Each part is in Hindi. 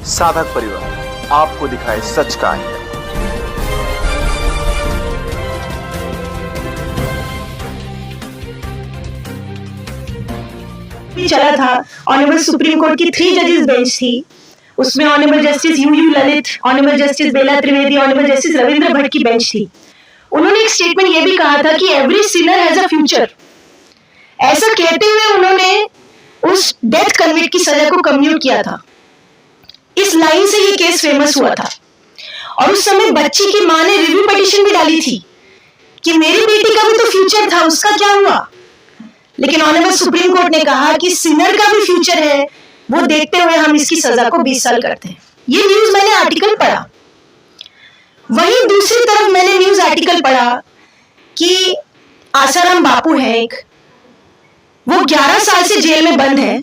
साधक परिवार आपको दिखाए सच का आईना। चला था ऑनरेबल सुप्रीम कोर्ट की 3 जजेस बेंच थी। उसमें honourable justice U Lalit, honourable justice Bela Trivedi, honourable justice Ravindra Bhat की बेंच थी। उन्होंने एक स्टेटमेंट ये भी कहा था कि every Sinner has a future. ऐसा कहते हुए उन्होंने उस डेथ कन्विक्ट की सजा को कम्यूट किया था। इस लाइन से ये केस फेमस हुआ था और उस समय बच्ची की मां ने रिव्यू पिटीशन भी डाली थी कि मेरी बेटी का भी तो फ्यूचर था, उसका क्या हुआ। लेकिन ऑनरेबल सुप्रीम कोर्ट ने कहा कि सिनर का भी फ्यूचर है, वो देखते हुए हम इसकी सजा को 20 साल करते हैं। ये न्यूज मैंने आर्टिकल पढ़ा। वहीं दूसरी तरफ मैंने न्यूज आर्टिकल पढ़ा कि आसाराम बापू है एक, वो 11 साल से जेल में बंद है,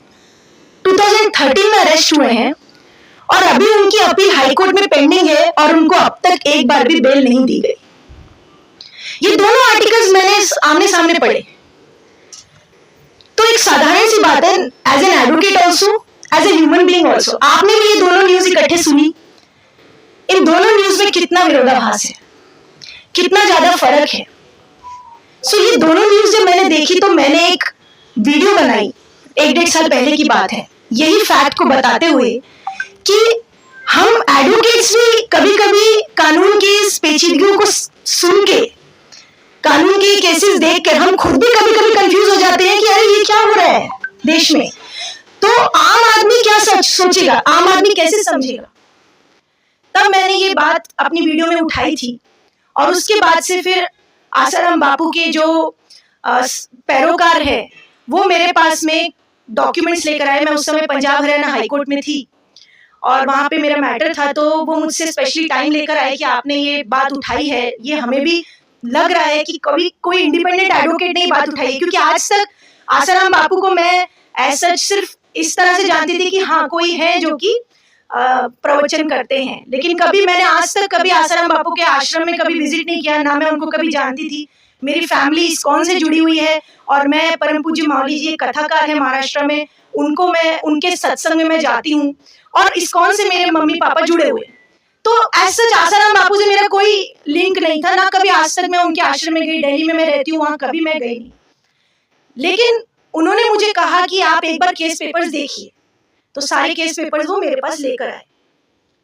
2013 में अरेस्ट हुए हैं और अभी उनकी अपील हाईकोर्ट में पेंडिंग है और उनको अब तक एक बार भी बेल नहीं दी गई। ये दोनों आर्टिकल्स मैंने आमने सामने पढ़े। तो एक साधारण सी बात है, as an advocate also, as a human being also, आपने भी ये दोनों न्यूज इकट्ठे सुनी। इन दोनों न्यूज में कितना विरोधाभास है, कितना ज्यादा फर्क है। सो ये दोनों न्यूज जब मैंने देखी तो मैंने एक वीडियो बनाई, 1-1.5 साल पहले की बात है, यही फैक्ट को बताते हुए कि हम एडवोकेट्स भी कभी कभी कानून की पेचीदगियों को सुन के, कानून के केसेस देख कर हम खुद भी कभी कभी कंफ्यूज हो जाते हैं कि अरे ये क्या हो रहा है देश में। तो आम आदमी क्या सोचेगा, आम आदमी कैसे समझेगा। तब मैंने ये बात अपनी वीडियो में उठाई थी और उसके बाद से फिर आसाराम बापू के जो पैरोकार है वो मेरे पास में डॉक्यूमेंट्स लेकर आए। मैं उस समय पंजाब हरियाणा हाईकोर्ट में थी और वहां पे मेरा मैटर था, तो वो मुझसे स्पेशली टाइम लेकर आए कि आपने ये बात उठाई है, ये हमें भी लग रहा है कि कभी कोई इंडिपेंडेंट एडवोकेट ने बात उठाई है। क्योंकि आज तक आसाराम बापू को मैं ऐसा सिर्फ इस तरह से जानती थी कि हाँ कोई है जो कि प्रवचन करते हैं, लेकिन कभी मैंने आज तक कभी आसाराम बापू के आश्रम में कभी विजिट नहीं किया, ना मैं उनको कभी जानती थी। मेरी फैमिली इस्कॉन से जुड़ी हुई है और मैं परम पूज्य माऊली जी एक कथाकार है महाराष्ट्र में, उनको मैं उनके सत्संग में मैं जाती हूँ और इस्कॉन से मेरे मम्मी पापा जुड़े हुए। तो ऐसा आसाराम बापू से मेरा कोई लिंक नहीं था, ना कभी आज तक मैं उनके आश्रम में गई। दिल्ली में मैं रहती हूँ, वहां कभी मैं गई नहीं। लेकिन उन्होंने मुझे कहा कि आप एक बार केस पेपर्स देखिए, तो सारे केस पेपर्स वो मेरे पास लेकर आए।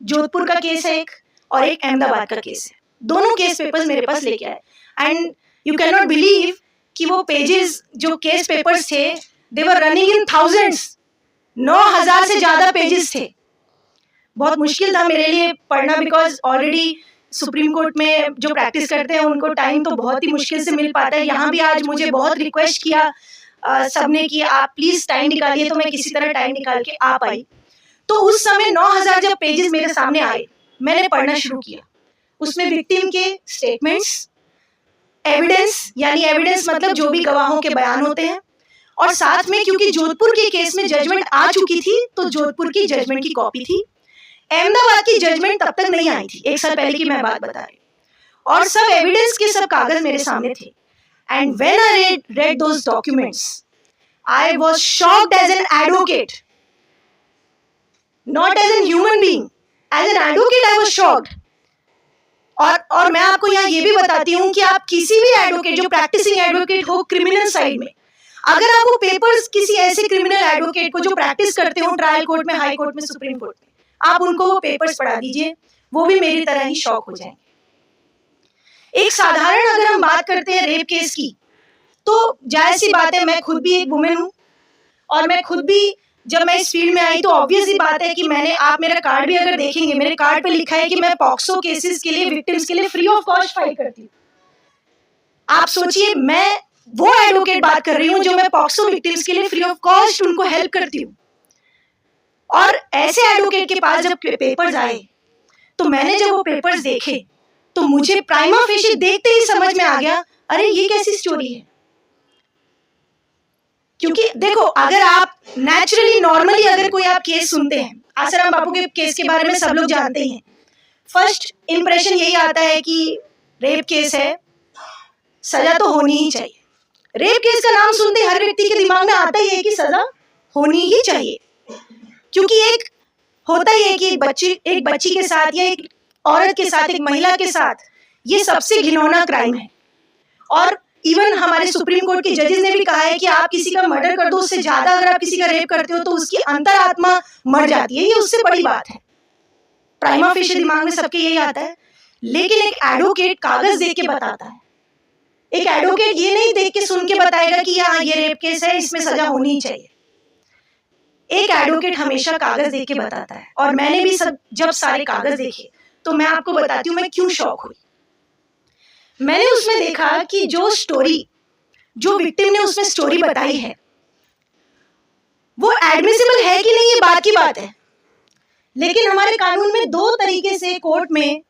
जोधपुर का केस है एक और एक अहमदाबाद का केस है, दोनों केस पेपर्स मेरे पास लेके आए। And you can not believe कि वो पेजेस जो केस पेपर्स थे, दे वर रनिंग इन थाउजेंड्स, 9,000 से ज्यादा पेजेस थे। बहुत मुश्किल था मेरे लिए पढ़ना, बिकॉज ऑलरेडी सुप्रीम कोर्ट में जो प्रैक्टिस करते हैं उनको टाइम तो बहुत ही मुश्किल से मिल पाता है। यहाँ भी आज मुझे बहुत रिक्वेस्ट किया सबने कि आप प्लीज टाइम निकालिए, तो मैं किसी तरह टाइम निकाल के आ पाई। तो उस समय 9,000 जब पेजेस मेरे सामने आए, मैंने पढ़ना शुरू किया। उसमें विक्टिम के स्टेटमेंट्स, एविडेंस, यानी एविडेंस मतलब जो भी गवाहों के बयान होते हैं, और साथ में क्योंकि जोधपुर के केस में जजमेंट आ चुकी थी तो जोधपुर की जजमेंट की कॉपी थी। अहमदाबाद की जजमेंट तब तक नहीं आई थी, 1 साल पहले की मैं बात बता रही हूँ। और सब एविडेंस के सब कागज मेरे सामने थे। And when I read those documents, I was shocked as an advocate, not as a human being. As an advocate, I was shocked. और मैं आपको यहाँ ये भी बताती हूँ कि आप किसी भी एडवोकेट जो प्रैक्टिसिंग एडवोकेट हो क्रिमिनल साइड में, अगर आप वो पेपर्स किसी ऐसे क्रिमिनल एडवोकेट को जो प्रैक्टिस करते हो ट्रायल कोर्ट में, हाई कोर्ट में, सुप्रीम कोर्ट में, आप उनको वो पेपर्स पढ़ा दीजिए, वो भी मेरी तरह ही शॉक हो जाएंगे। एक साधारण अगर हम बात करते हैं रेप केस की, तो जायज सी बात है, मैं खुद भी एक वुमेन हूँ और मैं खुद भी जब मैं इस फील्ड में आई तो ऑब्वियस ही बात है कि मैंने, आप मेरा कार्ड भी अगर देखेंगे, मेरे कार्ड पे लिखा है कि मैं पॉक्सो केसेस के लिए, विक्टिम्स के लिए फ्री ऑफ कॉस्ट फाइल करती हूँ। आप सोचिए, मैं वो एडवोकेट बात कर रही हूँ जो मैं पॉक्सो विक्टिम्स के लिए फ्री ऑफ कॉस्ट उनको हेल्प करती हूँ। और ऐसे एडवोकेट के पास जब पेपर्स आए तो मैंने जब वो पेपर्स देखे तो मुझे प्राइमा फेशी देखते ही समझ में आ गया, अरे ये कैसी स्टोरी है। क्योंकि देखो, अगर आप नेचुरली नॉर्मली अगर कोई आप केस सुनते हैं, आसाराम बापू के केस के बारे में सब लोग जानते हैं, फर्स्ट इंप्रेशन यही आता है कि रेप केस है, सजा तो होनी ही चाहिए। रेप केस का नाम सुनते हर व्यक्ति के दिमाग में आता ही है कि सजा होनी ही चाहिए, क्योंकि एक होता ही है कि एक बच्ची के साथ या एक औरत के साथ, एक महिला के साथ, ये सबसे घिनौना क्राइम है। और इवन हमारे सुप्रीम कोर्ट के जजेस ने भी कहा है कि आप किसी का मर्डर कर दो, उससे ज्यादा अगर आप किसी का रेप करते हो तो उसकी अंतरात्मा मर जाती है, ये उससे बड़ी बात है। प्राइमा फेशियल दिमाग में सबके यही आता है, लेकिन एक एडवोकेट कागज देख के बताता है। एक एडवोकेट ये नहीं देख के सुन के बताएगा कि हाँ ये रेप केस है, इसमें सजा होनी ही चाहिए। एक एडवोकेट हमेशा कागज देख के बताता है। और मैंने भी जब सारे कागज देखे तो मैं आपको बताती हूँ मैं क्यों शॉक हुई। मैंने उसमें देखा कि जो विक्टिम ने उसमें स्टोरी बताई है वो एडमिसिबल है कि नहीं, ये बात की बात है। लेकिन हमारे कानून में दो तरीके से कोर्ट में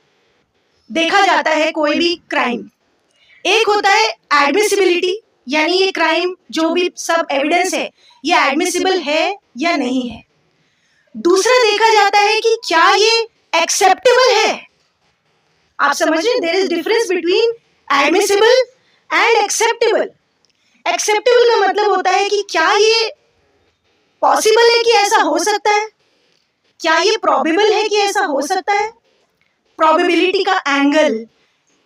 देखा जाता है कोई भी क्राइम। एक होता है एडमिसिबिलिटी, यानी ये क्राइम जो भी सब एविडेंस है ये एडमिसिबल है या नहीं है। दूसरा देखा जाता है कि क्या ये एक्सेप्टेबल है। आप समझ रहे हैं, there is difference between admissible and acceptable. Acceptable का मतलब होता है कि क्या ये पॉसिबल है कि ऐसा हो सकता है, क्या ये प्रोबेबल है कि ऐसा हो सकता है। प्रोबेबिलिटी का एंगल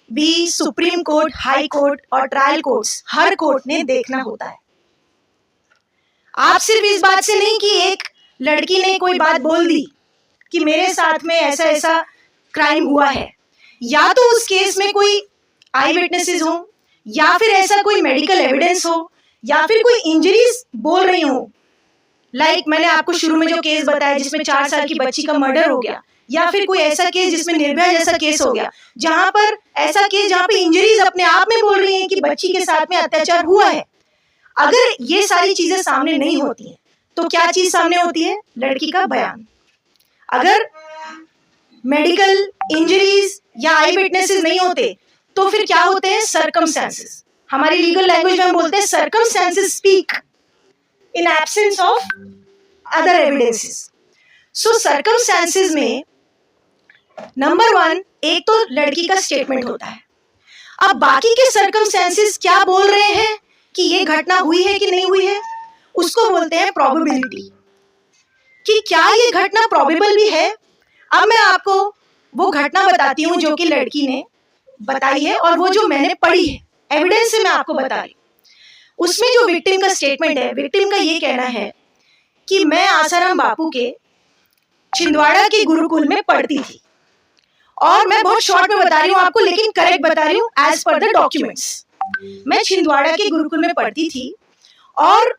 भी सुप्रीम कोर्ट, हाई कोर्ट और ट्रायल कोर्ट्स, हर कोर्ट ने देखना होता है। आप सिर्फ इस बात से नहीं कि एक लड़की ने कोई बात बोल दी कि मेरे साथ में ऐसा ऐसा क्राइम हुआ है, या तो उस केस में कोई आई विटनेसेस हो, या फिर ऐसा कोई मेडिकल एविडेंस हो, या फिर कोई इंजरीज बोल रही हो। लाइक मैंने आपको शुरू में जो केस बताया जिसमें 4 साल की बच्ची का मर्डर हो गया, या फिर कोई ऐसा केस जिसमें निर्भया जैसा केस हो गया, जहां पर ऐसा केस जहां पे इंजरीज अपने आप में बोल रही हैं कि बच्ची के साथ में अत्याचार हुआ है। अगर ये सारी चीजें सामने नहीं होती हैं तो क्या चीज सामने होती है, लड़की का बयान। अगर मेडिकल इंजरीज या आई विटनेसेस नहीं होते तो फिर क्या होते हैं, सर्कमस्टेंसेस। हमारी लीगल लैंग्वेज में हम बोलते हैं circumstances speak in absence of other evidences. So circumstances में नंबर 1 एक तो लड़की का स्टेटमेंट होता है। अब बाकी के सर्कमस्टेंसेस क्या बोल रहे हैं कि ये घटना हुई है कि नहीं हुई है, उसको बोलते हैं प्रोबेबिलिटी, कि क्या ये घटना प्रोबेबल भी है। अब मैं आपको वो घटना बताती हूँ जो कि लड़की ने बताई है और वो जो मैंने पढ़ी है, एविडेंस से मैं आपको बता रही। उसमें जो विक्टिम का स्टेटमेंट है, विक्टिम का ये कहना है कि मैं आसाराम बापू के छिंदवाड़ा के गुरुकुल में पढ़ती थी। और मैं बहुत शॉर्ट में बता रही हूँ आपको, लेकिन करेक्ट बता रही हूँ एज पर द डॉक्यूमेंट्स। मैं छिंदवाड़ा के गुरुकुल में पढ़ती थी और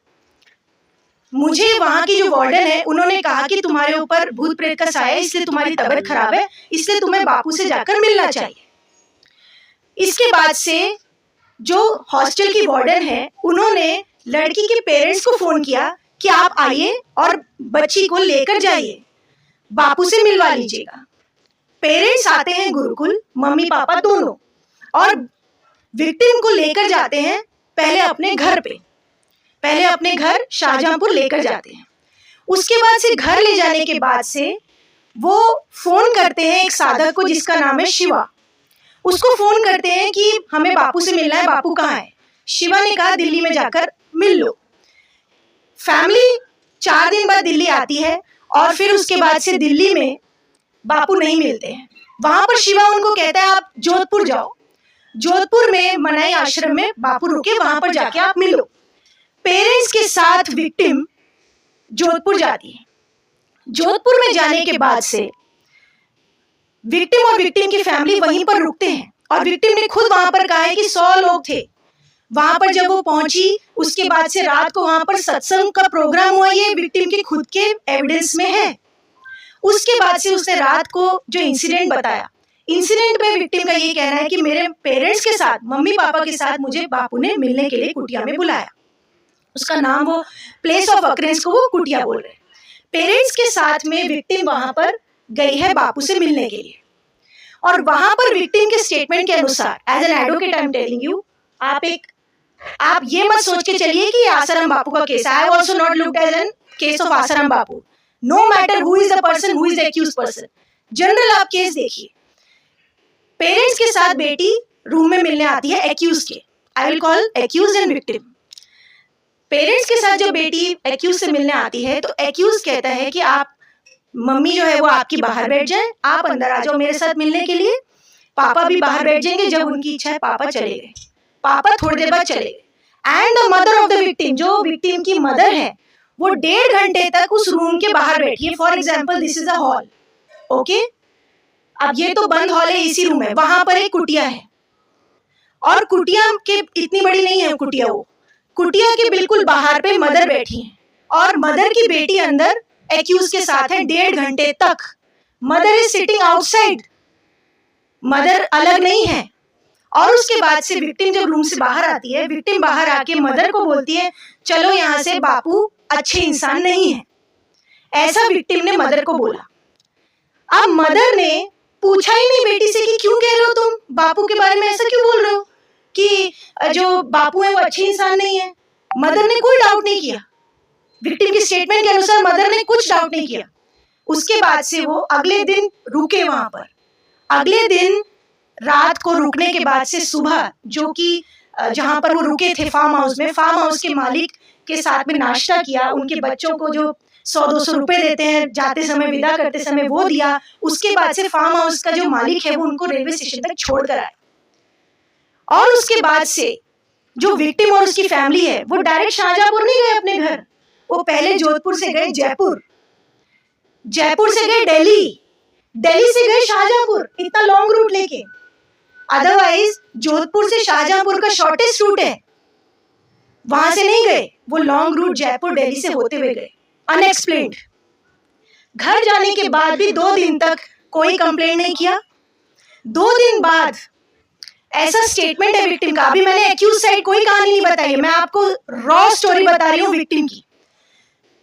मुझे वहां की जो वार्डन है उन्होंने कहा कि तुम्हारे ऊपर भूत प्रेत का साया है, इसलिए तुम्हारी तबीयत खराब है, इसलिए तुम्हें बापू से जाकर मिलना चाहिए। इसके बाद से जो हॉस्टल की वार्डन है उन्होंने लड़की के पेरेंट्स को फोन किया कि आप आइए और बच्ची को लेकर जाइए, बापू से मिलवा लीजिएगा। पेरेंट्स आते हैं गुरुकुल, मम्मी पापा दोनों, और विक्टिम को लेकर जाते हैं पहले अपने घर शाहजहांपुर लेकर जाते हैं। उसके बाद से घर ले जाने के बाद से वो फोन करते हैं एक साधक को जिसका नाम है शिवा। उसको फोन करते हैं कि हमें बापू से मिलना है, बापू कहाँ है। शिवा ने कहा दिल्ली में जाकर मिल लो। फैमिली 4 दिन बाद दिल्ली आती है और फिर उसके बाद से दिल्ली में बापू नहीं मिलते हैं। वहां पर शिवा उनको कहता है आप जोधपुर जाओ, जोधपुर में मनाई आश्रम में बापू रुके, वहां पर जाके आप मिलो। पेरेंट्स के साथ विक्टिम जोधपुर जाती है। जोधपुर में जाने के बाद से विक्टिम और विक्टिम की फैमिली वहीं पर रुकते हैं और विक्टिम ने खुद वहां पर कहा है कि 100 लोग थे वहां पर। जब वो पहुंची उसके बाद से रात को वहां पर सत्संग का प्रोग्राम हुआ, ये विक्टिम के खुद के एविडेंस में है। उसके बाद से उसने रात को जो इंसिडेंट बताया, इंसिडेंट में विक्टिम का ये कहना है कि मेरे पेरेंट्स के साथ, मम्मी पापा के साथ मुझे बापू ने मिलने के लिए कुटिया में बुलाया। उसका नाम, वो प्लेस ऑफ अकरेंस को वो कुटिया बोल रहे हैं। पेरेंट्स के साथ में विक्टिम वहां पर गई है बापू से मिलने के लिए, और वहां पर विक्टिम के स्टेटमेंट के अनुसार, as an advocate I am telling you, आप ये मत सोच के चलिए कि आसाराम बापू का case, I have also not looked as an case of Asaram Bapu. No matter who is the person, who is the accused person, general आप केस देखिए। पेरेंट्स के साथ बेटी रूम में मिलने आती है एक्यूज के, I will call accuse and victim. Parents के साथ जब बेटी एक्यूज से मिलने आती है तो एक्यूज कहता है कि आप मम्मी जो है वो आपकी बाहर बैठ जाए, आप अंदर आ जाओ मेरे साथ मिलने के लिए। पापा भी बाहर बैठ जाएंगे, जब उनकी इच्छा है पापा चले गए, पापा थोड़ी देर बाद चले गए। And the mother of the victim, जो विक्टिम की मदर है, वो 1.5 घंटे तक उस रूम के बाहर बैठी है। For example this is a hall, okay, अब ये तो बंद हॉल है, इसी रूम है, वहां पर एक कुटिया है, और कुटिया के इतनी बड़ी नहीं है कुटिया, वो कुटिया के बिल्कुल बाहर पे मदर बैठी है, और मदर की बेटी अंदर एक्यूज के साथ है 1.5 घंटे तक। Mother is sitting outside, mother अलग नहीं है। और उसके बाद से विक्टिम जब रूम से बाहर आती है, विक्टिम बाहर आके मदर को बोलती है चलो यहाँ से, बापू अच्छे इंसान नहीं है, ऐसा विक्टिम ने मदर को बोला। अब मदर ने पूछा ही नहीं बेटी से कि क्यों कह रहे हो तुम बापू के बारे में, ऐसा क्यों बोल रहे हो कि जो बापू है वो अच्छे इंसान नहीं है। मदर ने कोई डाउट नहीं किया, विक्टिम की स्टेटमेंट के अनुसार मदर ने कुछ डाउट नहीं किया। उसके बाद से वो अगले दिन रुके वहां पर। अगले दिन रात को रुकने के बाद से सुबह, जो कि जहां पर वो रुके थे फार्म हाउस में, फार्म हाउस के मालिक के साथ में नाश्ता किया, उनके बच्चों को जो 100-200 रुपए देते हैं जाते समय, विदा करते समय, वो दिया। उसके बाद से फार्म हाउस का जो मालिक है वो उनको रेलवे स्टेशन तक छोड़ कर आए। और उसके बाद से जो विक्टिम और उसकी फैमिली है वो डायरेक्ट शाहजहांपुर नहीं गए अपने घर, वो पहले जोधपुर से गए जयपुर, जयपुर से गए दिल्ली, दिल्ली से गए शाहजहांपुर, इतना लॉन्ग रूट लेके। अदरवाइज जोधपुर से शाहजहांपुर का शॉर्टेस्ट रूट है, वहां से नहीं गए, वो लॉन्ग रूट जयपुर दिल्ली से होते हुए गए अनएक्सप्लेन्ड। घर जाने के बाद भी 2 दिन तक कोई कंप्लेंट नहीं किया। 2 दिन बाद ऐसा स्टेटमेंट है विक्टिम का। अभी मैंने एक्यूज साइड कोई कहानी नहीं बताई है, मैं आपको रॉ स्टोरी बता रही हूँ विक्टिम की।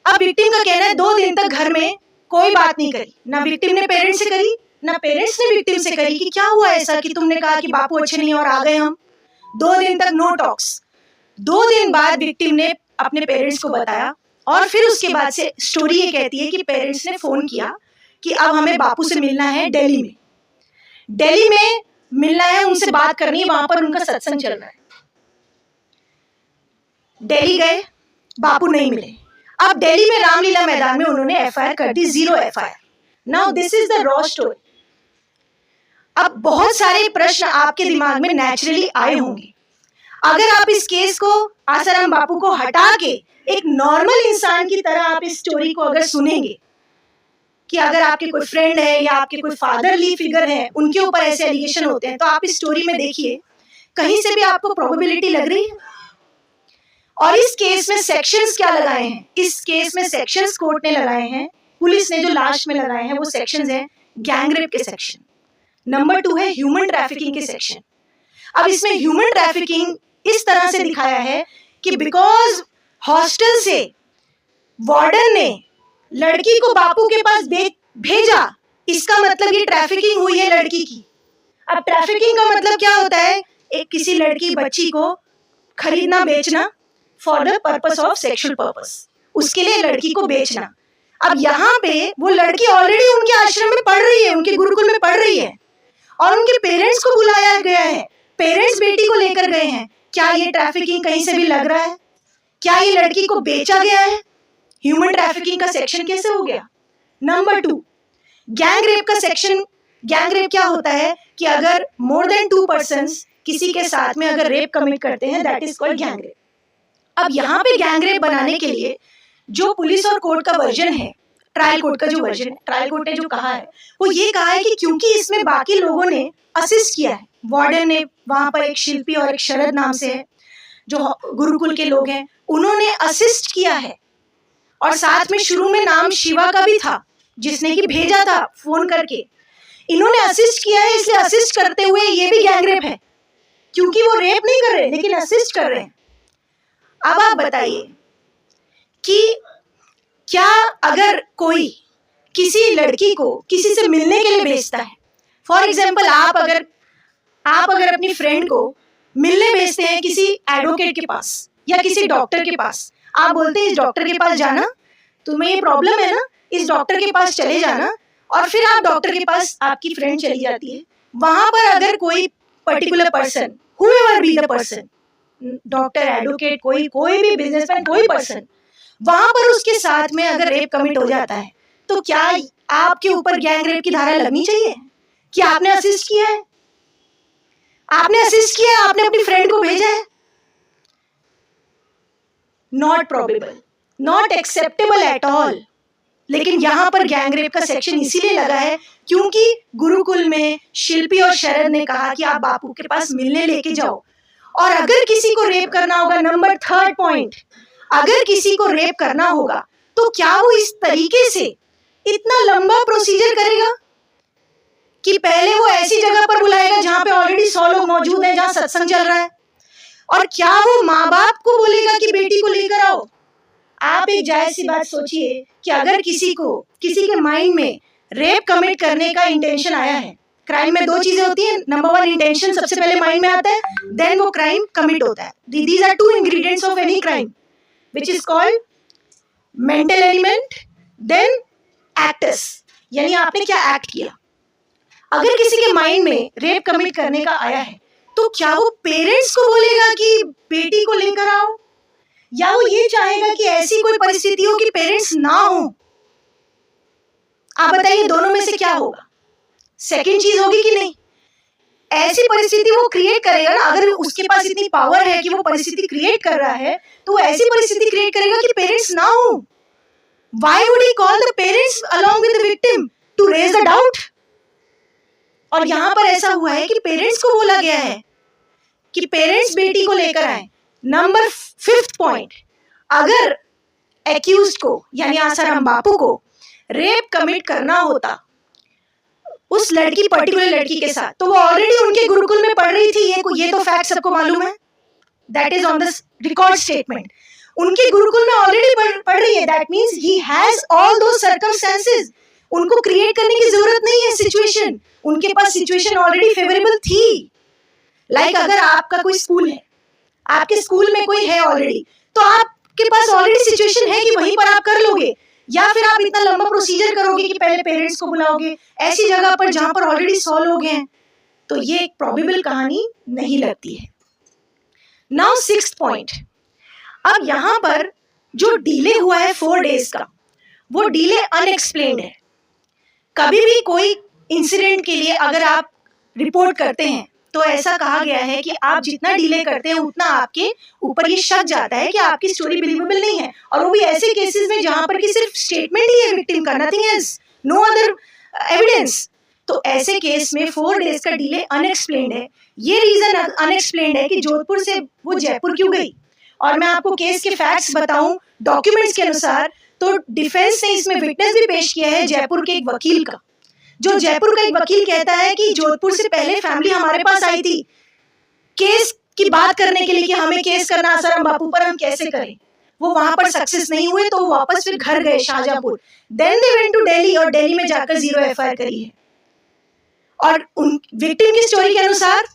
अब विक्टिम का कहना है 2 दिन तक घर में कोई बात नहीं करी, ना विक्टिम ने पेरेंट्स से करी, ना पेरेंट्स ने विक्टिम से करी कि क्या हुआ ऐसा कि तुमने कहा कि बापू अच्छे नहीं और आ गए हम। 2 दिन तक नो टॉक्स। 2 दिन बाद विक्टिम ने अपने पेरेंट्स को बताया, और फिर उसके बाद से स्टोरी ये कहती है कि पेरेंट्स ने फोन किया कि अब हमें बापू से मिलना है दिल्ली में, दिल्ली में मिलना है, उनसे बात करनी है, वहां पर उनका सत्संग चल रहा है। दिल्ली गए, बापू नहीं मिले। अब दिल्ली में रामलीला मैदान में उन्होंने एफआईआर कर दी, 0 FIR. Now this is the raw story. अब बहुत सारे प्रश्न आपके दिमाग में नेचुरली आए होंगे। अगर आप इस केस को, आसाराम बापू को हटा के एक नॉर्मल इंसान की तरह आप इस स्टोरी को अगर सुनेंगे कि अगर आपके कोई फ्रेंड है या आपके कोई फादरली फिगर है, उनके ऊपर ऐसे एलिगेशन होते हैं, तो आप इस स्टोरी में देखिए कहीं से भी आपको प्रोबेबिलिटी लग रही है। और इस केस में सेक्शंस क्या लगाए हैं, इस केस में सेक्शंस कोर्ट ने लगाए हैं, पुलिस ने जो लास्ट में लगाए हैं वो सेक्शंस हैं गैंगरेप के सेक्शन, नंबर 2 है ह्यूमन ट्रैफिकिंग के सेक्शन। अब इसमें ह्यूमन ट्रैफिकिंग इस तरह से दिखाया है कि बिकॉज हॉस्टल से वार्डन ने लड़की को बापू के पास भेजा, इसका मतलब ये ट्रैफिकिंग हुई है लड़की की। अब ट्रैफिकिंग का मतलब क्या होता है, एक किसी लड़की बच्ची को खरीदना बेचना for the purpose of sexual purpose, उसके लिए लड़की को बेचना। अब यहाँ पे वो लड़की ऑलरेडी उनके आश्रम में पढ़ रही है, उनके गुरुकुल में पढ़ रही है, और उनके पेरेंट्स को बुलाया गया है, पेरेंट्स बेटी को लेकर गए हैं। क्या ये ट्रैफिकिंग कहीं से भी लग रहा है? क्या ये लड़की को बेचा गया है? ह्यूमन ट्रैफिकिंग का सेक्शन कैसे हो गया? नंबर 2 गैंग रेप का सेक्शन। गैंग रेप क्या होता है कि अगर मोर देन 2 पर्सन्स किसी के साथ में अगर रेप कमिट करते हैं, that is called gang rape. अब यहाँ पे गैंग रेप बनाने के लिए जो पुलिस और कोर्ट का वर्जन है, ट्रायल कोर्ट का जो वर्जन है, ट्रायल कोर्ट ने जो कहा है वो ये कहा है कि क्योंकि इसमें बाकी लोगों ने असिस्ट किया है, वार्डन ने, वहां पर एक शिल्पी और एक शरद नाम से है जो गुरुकुल के लोग हैं, उन्होंने असिस्ट किया है, और साथ में शुरू में नाम शिवा का भी था जिसने कि भेजा था फोन करके। इन्होंने असिस्ट किया है, इसलिए असिस्ट करते हुए ये भी गैंग रेप है, क्योंकि वो रेप नहीं कर रहे लेकिन असिस्ट कर रहे हैं। अब आप बताइए कि क्या अगर कोई किसी लड़की को किसी से मिलने के लिए भेजता है, फॉर एग्जाम्पल आप अगर अपनी फ्रेंड को मिलने भेजते हैं किसी एडवोकेट के पास या किसी डॉक्टर के पास, आप बोलते हैं इस डॉक्टर के पास जाना, तुम्हें ये प्रॉब्लम है ना, इस डॉक्टर के पास चले जाना, और फिर आप डॉक्टर के पास, आपकी फ्रेंड चली जाती है, वहां पर अगर कोई particular person, whoever be the person, doctor, advocate, कोई भी बिजनेसमैन, कोई पर्सन, वहां पर उसके साथ में अगर रेप कमिट हो जाता है, तो क्या आपके ऊपर गैंग रेप की धारा लगनी चाहिए कि आपने असिस्ट किया है, आपने असिस्ट किया है, आपने अपनी फ्रेंड को भेजा है? Not probable, not acceptable at all. लेकिन यहां पर गैंग रेप का सेक्शन इसीलिए लगा है क्योंकि गुरुकुल में शिल्पी और शरद ने कहा कि आप बापू के पास मिलने लेके जाओ, और अगर किसी को रेप करना होगा, नंबर 3 पॉइंट, अगर किसी को रेप करना होगा तो क्या वो इस तरीके से इतना लंबा प्रोसीजर करेगा कि पहले वो ऐसी जगह पर बुलाएगा जहां पे ऑलरेडी 100 लोग मौजूद हैं, जहां सत्संग चल रहा है, और क्या वो माँ बाप को बोलेगा कि बेटी को लेकर आओ? आप एक जायज सी बात सोचिए कि अगर किसी के माइंड में रेप कमिट करने का इंटेंशन आया है, क्राइम में 2 चीजें होती हैं, नंबर 1 इंटेंशन सबसे पहले माइंड में आता है, देन वो क्राइम कमिट होता है। These are 2 ingredients of any crime which is called mental element then actus, यानी आपने क्या एक्ट किया। अगर किसी के माइंड में रेप कमिट करने का आया है तो क्या वो पेरेंट्स को बोलेगा कि बेटी को लेकर आओ, या वो ये चाहेगा कि ऐसी कोई परिस्थिति हो कि पेरेंट्स ना हो? आप बताइए दोनों में से क्या होगा? सेकंड चीज होगी कि नहीं? ऐसी परिस्थिति वो क्रिएट करेगा ना, अगर उसके पास इतनी पावर है कि वो परिस्थिति क्रिएट कर रहा है तो वो ऐसी परिस्थिति क्रिएट करेगा कि पेरेंट्स ना हो। Why would he call the parents along with the victim to raise the doubt? और यहां पर ऐसा हुआ है कि पेरेंट्स को बोला गया है कि पेरेंट्स बेटी को लेकर आए। नंबर 5 पॉइंट, अगर एक्यूज्ड को यानी आसाराम बापू को रेप कमिट करना होता उस लड़की, पर्टिकुलर लड़की के साथ, तो वो ऑलरेडी उनके गुरुकुल में पढ़ रही थी, ये तो फैक्ट सबको मालूम है, that is on the record statement. उनके गुरुकुल में ऑलरेडी पढ़ रही है, that means he has all दो सर्कमस्टेंसेस। उनको क्रिएट करने की जरूरत नहीं है सिचुएशन, उनके पास सिचुएशन ऑलरेडी फेवरेबल थी। लाइक अगर आपका कोई स्कूल है, आपके स्कूल में कोई है ऑलरेडी, तो आपके पास ऑलरेडी सिचुएशन है कि वहीं पर आप कर लोगे, या फिर आप इतना लंबा प्रोसीजर करोगे कि पहले पेरेंट्स को बुलाओगे ऐसी जगह पर जहां पर ऑलरेडी 100 लोग हैं, तो ये एक प्रोबेबल कहानी नहीं लगती है। नाउ 6th पॉइंट, अब यहां पर जो डिले हुआ है 4 डेज का, वो डिले अनएक्सप्लेन्ड है। कभी भी कोई इंसिडेंट के लिए अगर आप रिपोर्ट करते हैं तो ऐसा कहा गया है कि आप जितना डिले करते हैं उतना आपके ऊपर ये शक जाता है कि आपकी स्टोरी बिलीवेबल नहीं है, और वो भी ऐसे केसेस में जहां पर कि सिर्फ स्टेटमेंट ही है विक्टिम का, nothing else, no other evidence. तो ऐसे केस में 4 डेज का डिले अनएक्सप्लेन्ड है। ये रीजन अनएक्सप्लेन्ड है कि जोधपुर से वो जयपुर क्यों गई। और मैं आपको केस के फैक्ट्स बताऊं डॉक्यूमेंट्स के अनुसार, तो डिफेंस ने इसमें विटनेस भी पेश किया है जयपुर के एक वकील का, जो जयपुर का एक वकील कहता है कि जोधपुर से पहले फैमिली हमारे पास आई थी केस की बात करने के लिए कि हमें केस करना आसाराम बापू पर, हम कैसे करें। वो वहां पर सक्सेस नहीं हुए तो वापस फिर घर गए Shahjahanpur, then they went to Delhi, और दिल्ली में जाकर 0 एफआईआर करी है। और उन विक्टिम की स्टोरी के अनुसार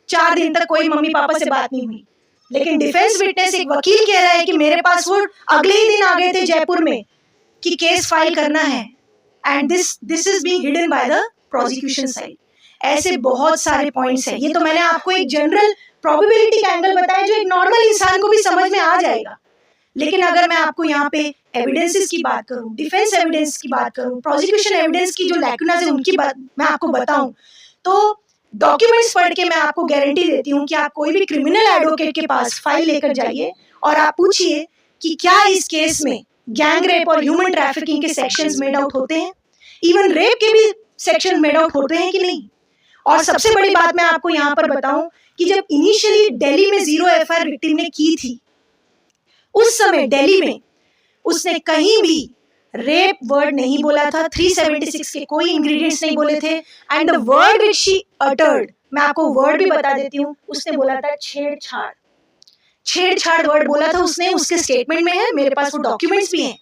4 दिन तक कोई मम्मी पापा से बात नहीं हुई, लेकिन डिफेंस विटनेस एक वकील कह रहा है कि मेरे पास वो अगले ही दिन आ गए थे जयपुर में कि केस फाइल करना है, and this is being hidden by the prosecution side. ऐसे बहुत सारे पॉइंट्स हैं। ये तो मैंने आपको एक जनरल प्रोबेबिलिटी का एंगल बताया जो एक नॉर्मल इंसान को भी समझ में आ जाएगा, लेकिन अगर मैं आपको यहाँ पे एविडेंसेस की बात करूँ, डिफेंस एविडेंस की बात करूँ, प्रोसिक्यूशन एविडेंस की जो लैकुनास है उनकी बात मैं आपको बताऊं, तो डॉक्यूमेंट्स पढ़ के मैं आपको गारंटी देती हूँ कि आप कोई भी क्रिमिनल एडवोकेट के पास फाइल लेकर जाइए और आप पूछिए कि क्या इस केस में गैंग रेप और ह्यूमन ट्रैफिकिंग के सेक्शंस मेड आउट होते हैं, इवन रेप के भी सेक्शन मेड आउट होते हैं कि नहीं। और सबसे बड़ी बात मैं आपको यहाँ पर बताऊं कि जब इनिशियली दिल्ली में 0 एफआईआर विक्टिम ने की थी, उस समय दिल्ली में उसने कहीं भी रेप वर्ड नहीं बोला था, 376 के कोई इंग्रेडिएंट्स नहीं बोले थे, and the word which she uttered, मैं आपको वर्ड भी बता देती हूँ, उसने बोला था छेड़छाड़। छेड़छाड़ वर्ड बोला था उसने, उसके स्टेटमेंट में है, मेरे पास वो डॉक्यूमेंट्स भी हैं।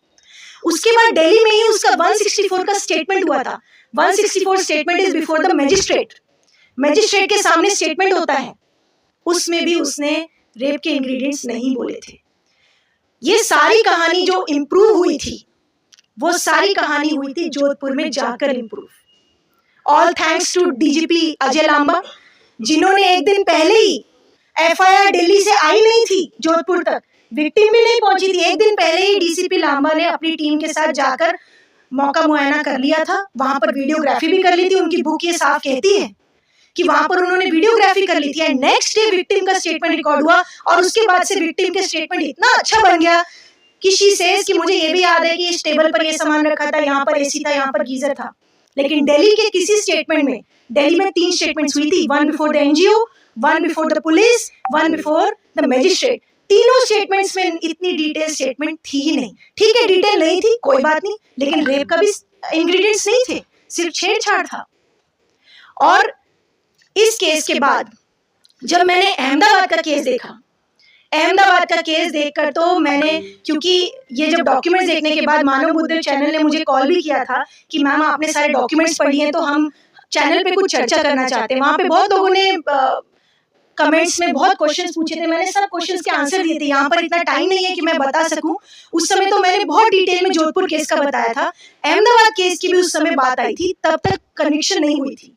उसके बाद दिल्ली में ही उसका 164 का स्टेटमेंट हुआ था। 164 statement is before the magistrate, magistrate के सामने स्टेटमेंट होता है, उसमें भी उसने रेप के इंग्रेडिएंट्स नहीं बोले थे। ये सारी कहानी जो इम्प्रूव हुई थी, वो सारी कहानी हुई थी जोधपुर में जाकर improve. All thanks to DGP Ajay Lamba, जिन्होंने एक दिन पहले ही एफआईआर दिल्ली से आई नहीं थी जोधपुर तक, विक्टिम भी नहीं पहुंची थी, एक दिन पहले ही डीसीपी लांबा ने अपनी टीम के साथ जाकर मौका मुआयना कर लिया था, वहां पर वीडियोग्राफी भी कर ली थी। उनकी बुक ये साफ कहती है कि वहां पर उन्होंने वीडियोग्राफी कर ली थी। एंड नेक्स्ट डे विक्टिम का स्टेटमेंट रिकॉर्ड हुआ और उसके बाद से विक्टिम के स्टेटमेंट इतना अच्छा बन गया कि शी सेज कि मुझे ये भी याद है कि इस टेबल पर ये सामान रखा था, यहाँ पर एसी था, यहाँ पर गीजर था। लेकिन दिल्ली के किसी स्टेटमेंट में, दिल्ली में 3 स्टेटमेंट्स हुई थी, 1 before the NGO, 1 before the police, 1 before the magistrate. तीनों स्टेटमेंट्स में इतनी डिटेल स्टेटमेंट थी ही नहीं। ठीक है, डिटेल नहीं थी, कोई बात नहीं, लेकिन रेप का भी इंग्रेडिएंट्स नहीं थे, सिर्फ छेड़छाड़ था। और इस केस के बाद जब मैंने अहमदाबाद का केस देखा, अहमदाबाद का केस देखकर तो मैंने, क्योंकि ये जब डॉक्यूमेंट्स देखने के बाद मानव बुद्धदेव चैनल ने मुझे कॉल भी किया था कि मैम आपने सारे डॉक्यूमेंट्स पढ़ लिए, तो हम चैनल पे कुछ चर्चा करना चाहते हैं। वहाँ पे बहुत लोगों ने कमेंट्स में बहुत क्वेश्चंस पूछे थे, मैंने सब क्वेश्चंस के आंसर दिए थे। यहाँ पर इतना टाइम नहीं है कि मैं बता सकूं। उस समय तो मैंने बहुत डिटेल में जोधपुर केस का बताया था, अहमदाबाद केस की भी उस समय बात आई थी, तब तक कन्विक्शन नहीं हुई थी।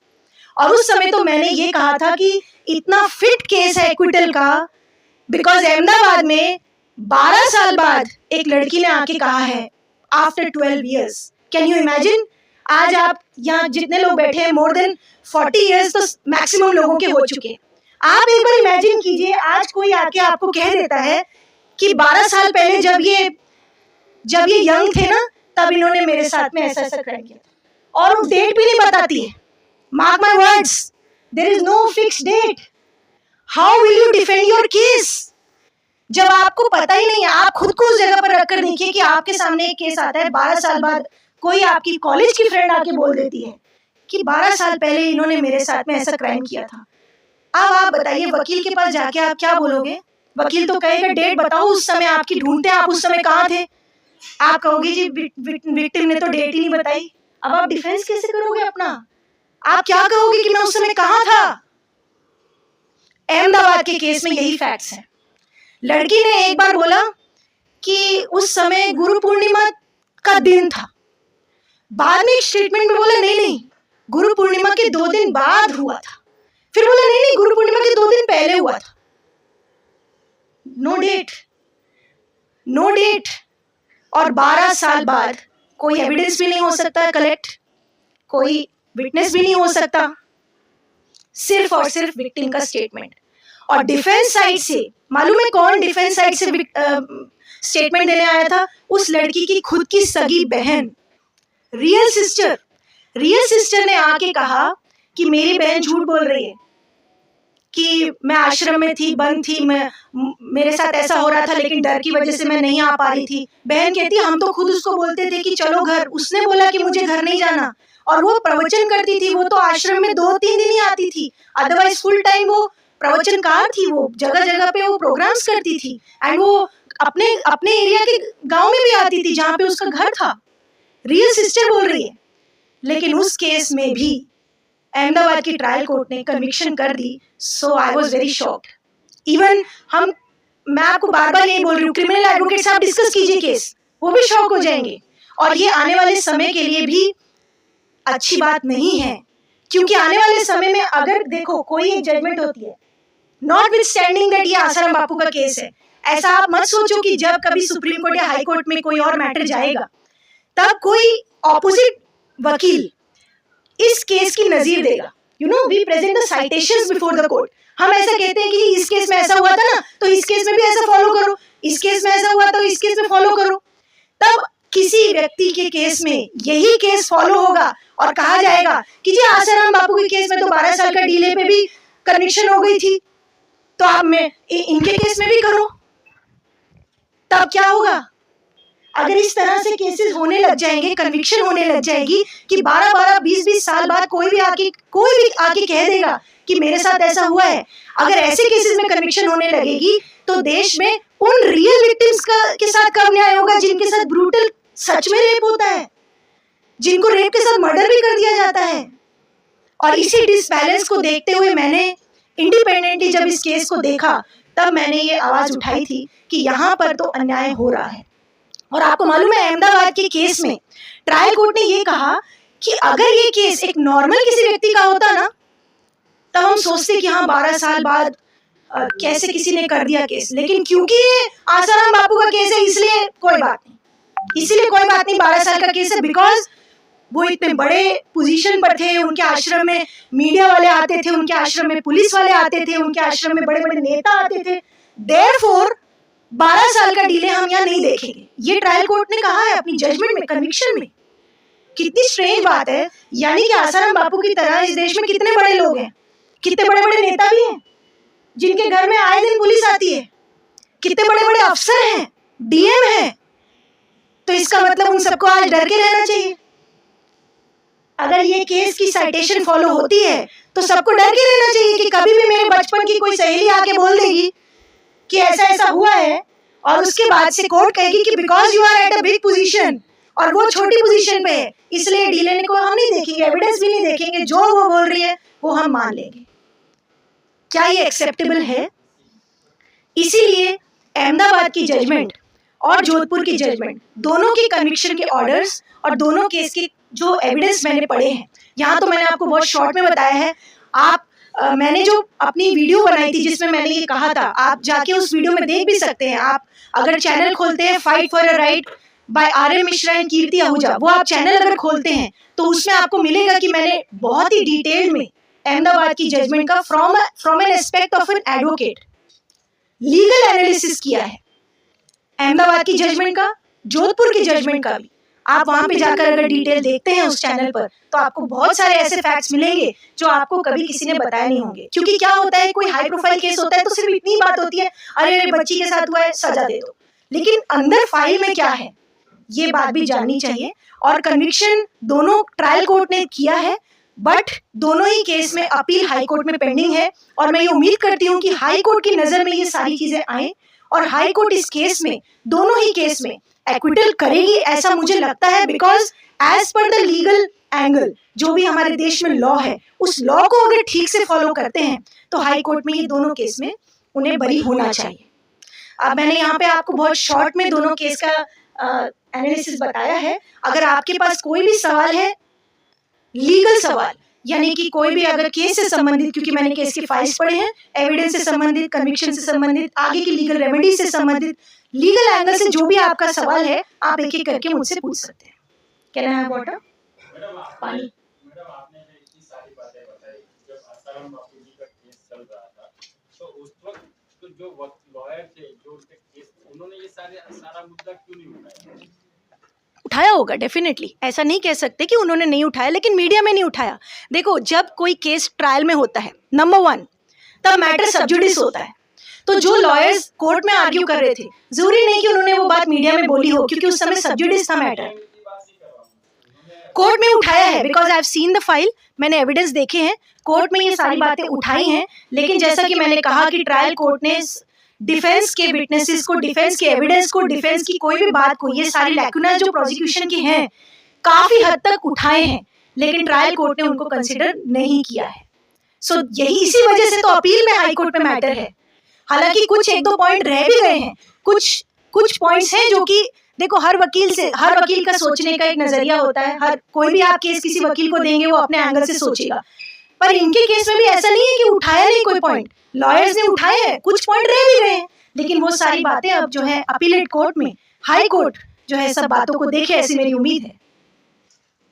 और उस समय तो मैंने ये कहा था कि इतना फिट केस है एक्विटल का, बिकॉज अहमदाबाद में 12 साल बाद एक लड़की ने आके कहा है after 12 years। Can you imagine? आज आप यहाँ जितने लोग बैठे हैं, मोर देन 40 years तो मैक्सिमम लोगों के हो चुके। आप एक बार इमेजिन कीजिए, आज कोई आके आपको कह देता है कि 12 साल पहले जब ये यंग थे ना, तब इन्होंने मेरे साथ में ऐसा ऐसा क्राइम किया था, और वो डेट भी नहीं बताती है। Mark my words, there is no fix date. How will you defend your case जब आपको पता ही नहीं है? आप खुद को उस जगह पर रखकर देखिए कि आपके सामने एक केस आता है 12 साल बाद, कोई आपकी कॉलेज की फ्रेंड आके बोल देती है कि 12 साल पहले इन्होंने मेरे साथ में ऐसा क्राइम किया था। अब आप बताइए, वकील के पास जाके आप क्या बोलोगे? वकील तो कहेगा डेट बताओ, उस समय आपकी ढूंढते हैं, आप उस समय कहाँ थे? आप कहोगे जी विक्टिम ने तो डेट ही नहीं बताई। अब आप डिफेंस कैसे करोगे अपना? आप क्या कहोगे कि मैं उस समय कहाँ था? अहमदाबाद के केस में यही फैक्ट्स हैं। लड़की ने एक बार बोला कि उस समय गुरु पूर्णिमा का दिन था, बाद में एक स्टेटमेंट में बोला नहीं गुरु पूर्णिमा के 2 दिन बाद हुआ था, फिर बोला नहीं गुरु पूर्णिमा के 2 दिन पहले हुआ था। नो डेट और 12 साल बाद कोई एविडेंस भी नहीं हो सकता कलेक्ट, कोई विटनेस भी नहीं हो सकता, सिर्फ और सिर्फ विक्टिम का स्टेटमेंट। और डिफेंस साइड से मालूम है कौन डिफेंस साइड से स्टेटमेंट देने आया था? उस लड़की की खुद की सगी बहन, रियल सिस्टर ने आके कहा कि मेरी बहन झूठ बोल रही है कि मैं आश्रम में थी, बंद थी, मेरे साथ ऐसा हो रहा था, लेकिन डर की वजह से मैं नहीं आ पा रही थी। बहन कहती हम तो खुद उसको बोलते थे कि चलो घर, उसने बोला कि मुझे घर नहीं जाना, और वो प्रवचन करती थी। वो तो आश्रम में 2-3 दिन ही आती थी, अदरवाइज फुल टाइम वो प्रवचनकार थी, वो जगह जगह पे वो प्रोग्राम्स करती थी। एंड वो अपने एरिया के गांव में भी आती थी जहाँ पे उसका घर था। रियल सिस्टर बोल रही है। लेकिन उस केस में भी अहमदाबाद की ट्रायल कोर्ट ने कन्विक्शन कर दी। So I was very shocked. Even मैं आपको बार बार यही बोल रही हूँ, क्रिमिनल एडवोकेट साहब डिस्कस कीजिए केस, वो भी शॉक हो जाएंगे। और ये आने वाले समय के लिए भी अच्छी बात नहीं है, क्योंकि आने वाले समय में अगर देखो कोई एक जजमेंट होती है, नॉट विथ स्टैंडिंग दैट ये आसाराम बापू का केस है, ऐसा आप मत सोचो कि जब कभी सुप्रीम कोर्ट या हाई कोर्ट में कोई और मैटर जाएगा तब कोई ऑपोजिट वकील इस केस की नजीर देगा। You know, we present the citations before the court. हम ऐसा कहते हैं कि इस केस में ऐसा हुआ था ना, तो इस केस में भी ऐसा फॉलो करो, इस केस में ऐसा हुआ तो इस केस में फॉलो करो। तब किसी व्यक्ति के केस में यही केस फॉलो होगा और कहा जाएगा कि जी आसाराम बापू के केस में तो 12 साल का डिले पे भी कन्विक्शन हो गई थी, तो आप इनके केस में भी करो। तब क्या होगा? अगर इस तरह से केसेस होने लग जाएंगे, कन्विक्शन होने लग जाएगी कि 12-12, 20-20 साल बाद कोई भी आके कह देगा कि मेरे साथ ऐसा हुआ है। अगर ऐसे केसेस में कन्विक्शन होने लगेगी तो देश में उन रियल विक्टिम्स के साथ कब न्याय होगा जिनके साथ ब्रूटल सच में रेप होता है, जिनको रेप के साथ मर्डर भी कर दिया जाता है। और इसी डिसबैलेंस को देखते हुए मैंने इंडिपेंडेंटली जब इस केस को देखा, तब मैंने ये आवाज उठाई थी कि यहाँ पर तो अन्याय हो रहा है। और आपको मालूम है अहमदाबाद के केस में ट्रायल कोर्ट ने ये कहा कि अगर ये केस एक नॉर्मल किसी व्यक्ति का होता ना, तब हम सोचते कि हाँ 12 साल बाद कैसे किसी ने कर दिया केस, लेकिन क्योंकि ये आसाराम बापू का केस है इसलिए कोई बात नहीं। इसीलिए कोई बात नहीं, 12 साल का केस है, बिकॉज वो इतने बड़े पोजीशन पर थे, उनके आश्रम में मीडिया वाले आते थे, उनके आश्रम में पुलिस वाले आते थे, उनके आश्रम में बड़े बड़े नेता आते थे। देयरफॉर 12 साल का डिले हम यहाँ नहीं देखेंगे। ये ट्रायल कोर्ट ने कहा है अपनी जजमेंट में, कन्विक्शन में। कितनी स्ट्रेंज बात है, यानी कि आसाराम बापू की तरह इस देश में कितने बड़े लोग हैं, कितने बड़े बड़े नेता भी हैं जिनके घर में आए दिन पुलिस आती है, कितने बड़े बड़े अफसर हैं, डीएम हैं। तो इसका मतलब उन सबको आज डर के रहना चाहिए। अगर ये केस की साइटेशन फॉलो होती है तो सबको डर के रहना चाहिए कि कभी भी मेरे बचपन की कोई सहेली आके बोल देगी कि ऐसा ऐसा हुआ है, और उसके बाद से कोर्ट कहेगी कि because you are at a big position और वो छोटी पोजीशन पे है, इसलिए डीले को हम नहीं देखेंगे, एविडेंस भी नहीं देखेंगे, जो वो बोल रही है वो हम मान लेंगे। क्या ये एक्सेप्टेबल है? इसीलिए अहमदाबाद की जजमेंट और जोधपुर की जजमेंट, दोनों के कन्विक्शन के ऑर्डर्स और दोनों केस के जो एविडेंस मैंने पढ़े हैं, यहाँ तो मैंने आपको बहुत शॉर्ट में बताया है। आप मैंने जो अपनी वीडियो बनाई थी जिसमें मैंने ये कहा था, आप जाके उस वीडियो में देख भी सकते हैं। आप अगर चैनल खोलते हैं fight for a right by RM Mishra and Kirti Ahuja, वो आप चैनल अगर खोलते हैं तो उसमें आपको मिलेगा कि मैंने बहुत ही डिटेल में अहमदाबाद की जजमेंट का from an aspect of an advocate legal analysis किया है। अहमदाबाद की जजमेंट का, जोधपुर की जजमेंट का भी आप वहां पे जाकर अगर डिटेल देखते हैं उस चैनल पर, तो आपको बहुत सारे ऐसे फैक्ट्स मिलेंगे जो आपको कभी किसी ने बताया नहीं होंगे। क्योंकि क्या होता है, कोई हाई प्रोफाइल केस होता है तो सिर्फ इतनी बात होती है, अरे अरे बच्ची के साथ हुआ है, सजा दे दो। लेकिन अंदर फाइल में क्या है ये बात भी जाननी चाहिए। और कन्विक्शन दोनों ट्रायल कोर्ट ने किया है, बट दोनों ही केस में अपील हाई कोर्ट में पेंडिंग है। और मैं ये उम्मीद करती हूँ कि हाई कोर्ट की नजर में ये सारी चीजें आए और हाई कोर्ट इस केस में, दोनों ही केस में एक्विटल करेगी, ऐसा मुझे लगता है। Because as per the legal angle, जो भी हमारे देश में लॉ है, उस लॉ को अगर ठीक से फॉलो करते हैं तो हाई कोर्ट में ये दोनों केस में उन्हें बरी होना चाहिए। अब मैंने यहाँ पे आपको बहुत शॉर्ट में दोनों केस का एनालिसिस बताया है। अगर आपके पास कोई भी सवाल है, लीगल सवाल, यानी कि कोई भी अगर केस से संबंधित, क्योंकि मैंने केस के फाइल्स पढ़े हैं, एविडेंस से संबंधित, कन्विक्शन से संबंधित, आगे की लीगल रेमेडी से संबंधित, लीगल एंगल से जो भी आपका सवाल है, आप एक एक करके मुझसे पूछ सकते हैं। Can I have water? पानी। मैडम आपने जो इतनी सारी बातें बताई, जब आसाराम बापू जी का केस चल रहा था तो उस वक्त तो जो लॉयर थे जो उनके केस, उन्होंने ये सारा मुद्दा क्यों नहीं उठाया? उठाया होगा डेफिनेटली, ऐसा नहीं कह सकते कि उन्होंने नहीं उठाया, लेकिन मीडिया में नहीं उठाया। देखो, जब कोई केस ट्रायल में होता है, नंबर 1, तब मैटर सब जुडिस होता है। तो जो लॉयर्स कोर्ट में आर्ग्यू कर रहे थे, जरूरी नहीं कि उन्होंने वो बात मीडिया में बोली हो, क्योंकि उस समय सब जुडिस था मैटर। कोर्ट में उठाया है, because I have seen the file, मैंने एविडेंस देखे हैं, कोर्ट में ये सारी बातें उठाई हैं। लेकिन जैसा कि मैंने कहा कि ट्रायल कोर्ट ने डिफेंस के विटनेसेस को, डिफेंस के एविडेंस को, डिफेंस की कोई भी बात को, ये सारी लैकुना जो प्रोसिक्यूशन की हैं, काफी हद तक उठाए हैं, लेकिन ट्रायल कोर्ट ने उनको कंसिडर नहीं किया है। सो यही, इसी वजह से तो अपील में हाई कोर्ट में मैटर है। हालांकि कुछ 1-2 पॉइंट रह भी गए हैं, कुछ पॉइंट्स हैं जो कि देखो, हर वकील का सोचने का एक नजरिया होता है। हर कोई भी आप केस किसी वकील को देंगे, वो अपने एंगल से सोचेगा। पर इनके केस में भी ऐसा नहीं है कि उठाया नहीं कोई पॉइंट, लॉयर्स ने उठाए हैं, कुछ पॉइंट रह भी गए हैं, लेकिन वो सारी बातें अब जो है अपीलेट कोर्ट में, हाई कोर्ट जो है सब बातों को देखे, ऐसी मेरी उम्मीद है।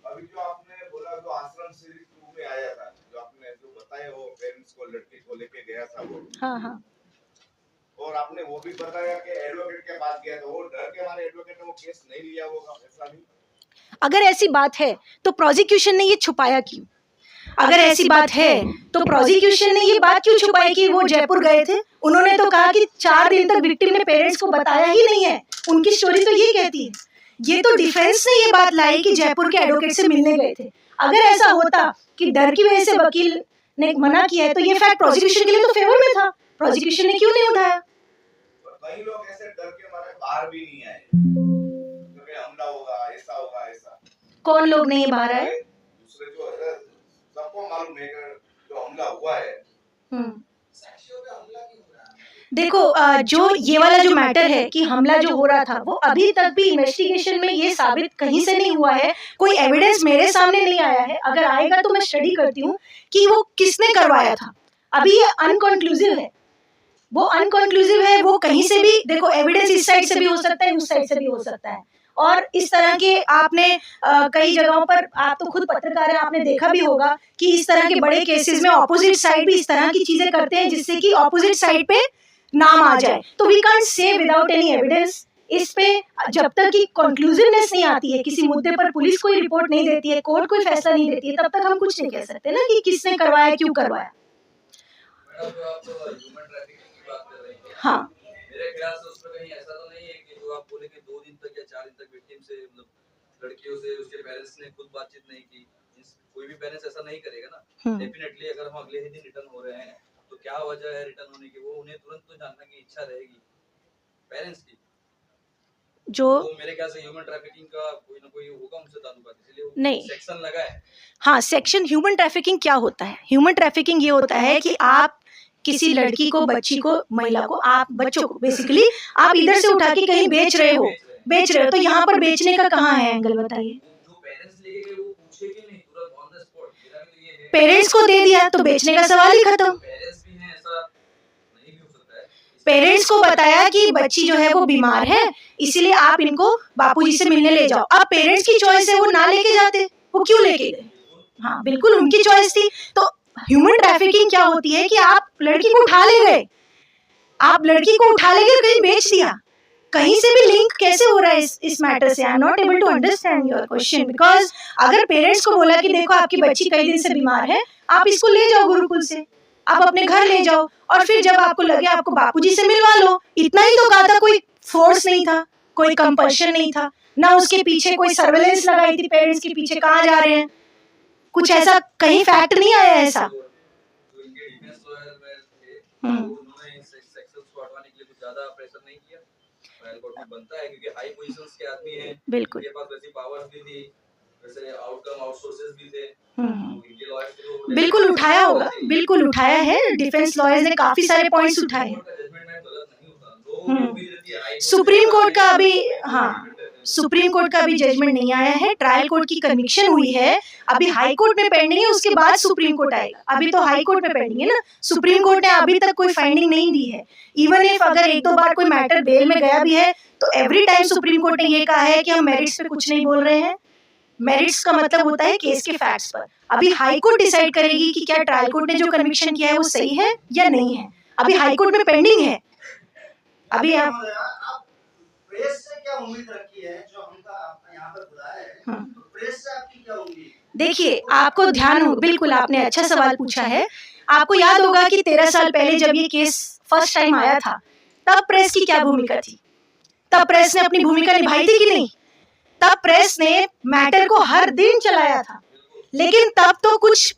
अभी जो आपने बोला, जो आश्रम सीरीज 2 में आया था, जो आपने जो बताया, वो पेरेंट्स को, लड़की को लेके गया था वो, हाँ, और आपने वो भी बताया कि एडवोकेट के पास गया था, वो डर के मारे एडवोकेट ने वो केस नहीं लिया होगा, ऐसा नहीं? अगर ऐसी बात है तो प्रोसिक्यूशन ने ये छुपाया क्यों? अगर ऐसी बात है तो प्रोसिक्यूशन ने ये बात क्यों छुपाई कि वो जयपुर गए थे? उन्होंने तो कहा कि 4 दिन तक विक्टिम ने पेरेंट्स को बताया ही नहीं है। उनकी स्टोरी तो ये कहती है। ये तो डिफेंस ने ये बात लाई कि जयपुर के एडवोकेट से मिलने गए थे। अगर ऐसा होता कि डर की वजह से वकील ने मना किया है, तो ये फैक्ट प्रोसिक्यूशन के लिए तो फेवर में था, प्रोसिक्यूशन ने क्यों नहीं उठाया? कई लोग ऐसे डर के मारे बाहर भी नहीं आए, क्योंकि हमला होगा, ऐसा होगा, ऐसा। कौन लोग नहीं बाहर आए? दूसरे जो है, सबको मालूम है कि जो हमला हुआ है, साक्षियों पे हमला क्यों हो रहा है? देखो, जो ये वाला जो मैटर है कि हमला जो हो रहा था, वो अभी तक भी इन्वेस्टिगेशन में ये साबित कहीं से नहीं हुआ है, कोई एविडेंस मेरे सामने नहीं आया है। अगर आएगा तो मैं स्टडी करती हूँ कि वो किसने करवाया था। अभी ये अनकंक्लूसिव है, वो कहीं से भी, देखो एविडेंस इस साइड से भी हो सकता है, उस साइड से भी हो सकता है, और इस तरह के आपने कई जगहों पर, आप तो खुद पत्रकार हैं, आपने देखा भी होगा कि इस तरह के बड़े केसेस में ऑपोजिट साइड भी इस तरह की चीजें करते हैं जिससे कि ऑपोजिट साइड पे नाम आ जाए। तो we can't say without any evidence, इस पे जब तक कि कंक्लूसिवनेस नहीं आती है, किसी मुद्दे पर पुलिस कोई रिपोर्ट नहीं देती है, कोर्ट कोई फैसला नहीं देती है, तब तक हम कुछ नहीं कह सकते ना कि किसने करवाया, क्यों करवाया। हाँ, मेरे ख्याल से उसमें कहीं ऐसा तो नहीं है कि जो आप बोले कि 2 दिन तक या 4 दिन तक विक्टिम से, मतलब लड़कियों से उसके पेरेंट्स ने खुद बातचीत नहीं की। कोई भी पेरेंट्स ऐसा नहीं करेगा ना। डेफिनेटली अगर हम अगले ही दिन रिटर्न हो रहे हैं तो क्या वजह है रिटर्न होने की, वो उन्हें तुरंत तो जानने की इच्छा रहेगी पेरेंट्स की। जो तो मेरे ख्याल से ह्यूमन ट्रैफिकिंग का कोई ना कोई होगा उनसे ताल्लुकात, इसलिए नहीं, सेक्शन लगा है। हाँ, सेक्शन ह्यूमन ट्रैफिकिंग क्या होता है? ह्यूमन ट्रैफिकिंग ये होता है कि आप किसी लड़की को, बच्ची को, महिला को, आप बच्चों को बेसिकली आप इधर से उठा के कहीं बेच रहे हो, तो यहाँ पर बेचने का कहाँ है एंगल, बताइए। जो पेरेंट्स लेके गए वो पूछेंगे नहीं तुरंत ऑन द स्पॉट, मेरा भी ये है। पेरेंट्स को दे दिया तो बेचने का सवाल ही खत्म। पेरेंट्स भी हैं, ऐसा नहीं भी हो सकता है। पेरेंट्स को बताया कि बच्ची जो है वो बीमार है, इसीलिए आप इनको बापूजी से मिलने ले जाओ। अब पेरेंट्स की चॉइस है, वो ना लेके जाते, वो क्यों लेके गए? हाँ, बिल्कुल उनकी चॉइस थी। तो ह्यूमन ट्रैफिकिंग क्या होती है कि आप लड़की को उठा ले गए, आप लड़की को उठा ले गए, कहीं बेच दिया। कहीं से भी लिंक कैसे हो रहा है इस मैटर से? I am not able to understand your question, because अगर पेरेंट्स को बोला कि देखो आपकी बच्ची कई दिन से बीमार है, आप इसको ले जाओ गुरुकुल से, आप अपने घर ले जाओ, और फिर जब आपको लगे आपको बापूजी से मिलवा लो। इतना ही तो कहा था, कोई फोर्स नहीं था, कोई कंपल्शन नहीं था, ना उसके पीछे कोई सर्वेलेंस लगाई थी पेरेंट्स के पीछे कहाँ जा रहे हैं, कुछ ऐसा कहीं फैक्ट नहीं आया ऐसा। जो इनके डिफेंस लॉयर में थे, उन्होंने इस सेक्शन को हटवाने के लिए कुछ ज्यादा प्रेशर नहीं किया। ट्रायल कोर्ट में बनता है क्योंकि हाई पोजीशंस के आदमी हैं, बिल्कुल उनके पास वैसी पावर्स भी थी, वैसे आउटकम आउटसोर्सेस भी थे। इनके लॉयर्स को बिल्कुल उठाया होगा, बिल्कुल उठाया है, डिफेंस लॉयर्स ने काफी सारे पॉइंट्स उठाए हैं। जजमेंट में गलत नहीं होता, लोगों की उम्मीद रहती है हाई कोर्ट सुप्रीम कोर्ट का अभी, हाँ, सुप्रीम कोर्ट का अभी जजमेंट नहीं आया है, ट्रायल कोर्ट की कन्विक्शन हुई है, अभी हाई कोर्ट में पेंडिंग है, उसके बाद सुप्रीम कोर्ट आएगा। अभी तो हाई कोर्ट में पेंडिंग है ना, सुप्रीम कोर्ट ने अभी तक कोई फाइंडिंग नहीं दी है। इवन इफ अगर 1-2 बार कोई मैटर बेल में गया भी है तो एवरी टाइम सुप्रीम कोर्ट ने ये कहा है कि हम मेरिट्स पे कुछ नहीं बोल रहे हैं। मेरिट्स का मतलब होता है केस के फैक्ट्स पर। अभी हाई कोर्ट डिसाइड करेगी कि क्या ट्रायल कोर्ट ने जो कन्विक्शन किया है वो सही है या नहीं है, अभी हाई कोर्ट में पेंडिंग है। अभी आप प्रेस से क्या उम्मीद रखी है, जो हमका यहाँ पर बुलाया है, तो प्रेस से आपकी क्या उम्मीद? देखिए, आपको ध्यान हो, बिल्कुल आपने अच्छा सवाल पूछा है। आपको याद होगा कि 13 साल पहले जब ये केस फर्स्ट टाइम आया था, तब प्रेस की क्या भूमिका थी? तब प्रेस ने अपनी भूमिका निभाई थी कि नहीं? तब प्रेस ने मैटर को हर दिन चलाया था, लेकिन तब तो कुछ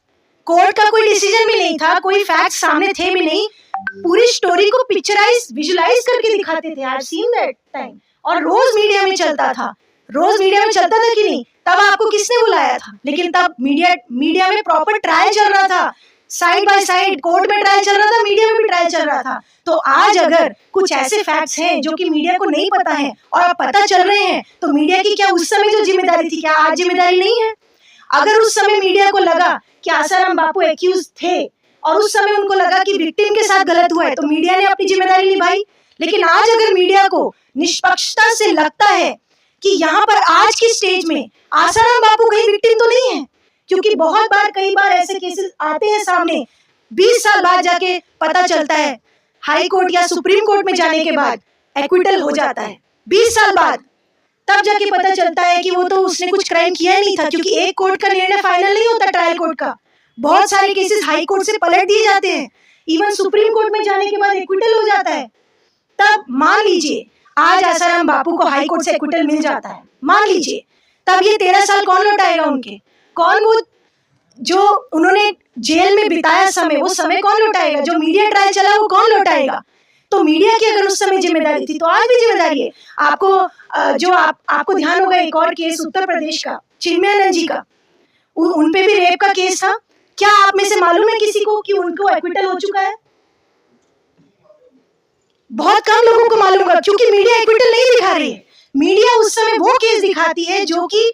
कोर्ट का कोई डिसीजन भी नहीं था, कोई फैक्ट सामने थे भी नहीं, पूरी स्टोरी को पिक्चराइज, विजुलाइज करके दिखाते थे। I have seen that time, और रोज मीडिया में चलता था, रोज मीडिया में चलता था कि नहीं? तब आपको किसने बुलाया था? लेकिन तब मीडिया में प्रॉपर ट्रायल चल रहा था, साइड बाय साइड कोर्ट में ट्रायल चल रहा था, मीडिया में भी ट्रायल चल रहा था। तो आज अगर कुछ ऐसे फैक्ट्स हैं जो कि मीडिया को नहीं पता है और अब पता चल रहे हैं, तो मीडिया की क्या उस समय जो जिम्मेदारी थी, क्या आज जिम्मेदारी नहीं है? अगर उस समय मीडिया को लगा कि आसाराम बापू एक्यूज थे और उस समय उनको लगा कि विक्टिम के साथ गलत हुआ है, तो मीडिया ने अपनी जिम्मेदारी निभाई। लेकिन आज अगर मीडिया को निष्पक्षता से लगता है कि यहाँ पर आज की स्टेज में आसाराम बापू कहीं विक्टिम तो नहीं है, क्योंकि बहुत बार, कई बार ऐसे केसेस आते हैं सामने, 20 साल बाद जाके पता चलता है, हाई कोर्ट या सुप्रीम कोर्ट में जाने के बाद एक्विटल हो जाता है, 20 साल बाद तब जाके पता चलता है कि वो तो उसने कुछ क्राइम किया ही नहीं था, क्योंकि एक कोर्ट का निर्णय फाइनल नहीं होता, ट्रायल कोर्ट का। बहुत सारे केसेस हाई कोर्ट से पलट दिए जाते हैं, इवन सुप्रीम कोर्ट में जाने के बाद एक्विटल हो जाता है। तब मान लीजिए आज आसाराम बापू को हाई कोर्ट से एक्विटल मिल जाता है, मान लीजिए, तब ये 13 साल कौन लौटाएगा उनके? कौन वो जो उन्होंने जेल में बिताया समय, वो समय कौन लौटाएगा? जो मीडिया ट्रायल चला वो कौन लौटाएगा? तो मीडिया की अगर उस समय जिम्मेदारी थी तो आज भी जिम्मेदारी है। आपको ध्यान होगा एक और केस उत्तर प्रदेश का, चिन्मयानंद जी का, उन पे भी रेप का केस था। क्या आप में से मालूम है किसी को कि उनको एक्विटल हो चुका है? बहुत कम लोगों को मालूम होगा, क्योंकि मीडिया एक्विटल नहीं दिखा रही है। मीडिया उस समय वो केस दिखाती है जो कि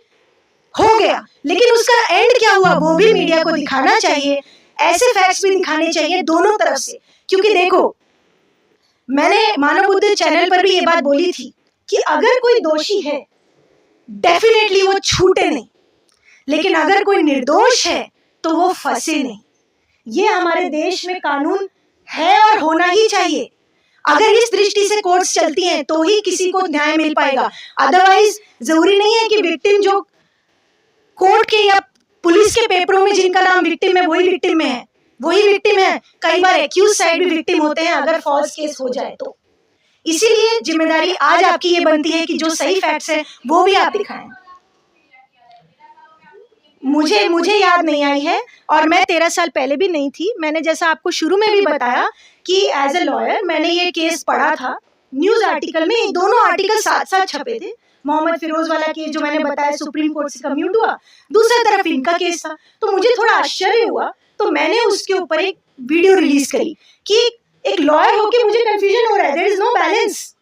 हो गया, लेकिन उसका एंड क्या हुआ वो भी मीडिया को दिखाना चाहिए। ऐसे फैक्ट्स भी दिखाने चाहिए दोनों तरफ से, क्योंकि देखो, मैंने मानव बुद्ध चैनल पर भी ये बात बोली थी कि अगर कोई दोषी है डेफिनेटली वो छूटे नहीं, लेकिन अगर कोई निर्दोष है तो वो फंसे नहीं। ये हमारे देश में कानून है और होना ही चाहिए। अगर इस दृष्टि से कोर्ट्स चलती हैं तो ही किसी को न्याय मिल पाएगा। अदरवाइज जरूरी नहीं है कि विक्टिम जो कोर्ट के या पुलिस के पेपरों में जिनका नाम विक्टिम है वही विक्टिम है, वही विक्टिम है। कई बार एक्यूज साइड भी विक्टिम होते हैं अगर फॉल्स केस हो जाए तो। इसीलिए जिम्मेदारी आज आपकी ये बनती है कि जो सही फैक्ट्स है वो भी आप दिखाएं। मुझे याद नहीं आई है और मैं 13 साल पहले भी नहीं थी। मैंने जैसा आपको शुरू में भी बताया कि एज ए लॉयर मैंने ये केस पढ़ा था न्यूज आर्टिकल में। दोनों आर्टिकल साथ साथ छपे थे। मोहम्मद फिरोज वाला केस जो मैंने बताया सुप्रीम कोर्ट से कम्यूट हुआ, दूसरी तरफ इनका केस था। तो मुझे थोड़ा आश्चर्य हुआ, तो मैंने उसके ऊपर एक वीडियो रिलीज करी कि एक लॉयर होके मुझे कंफ्यूजन हो रहा है, देयर इज नो बैलेंस।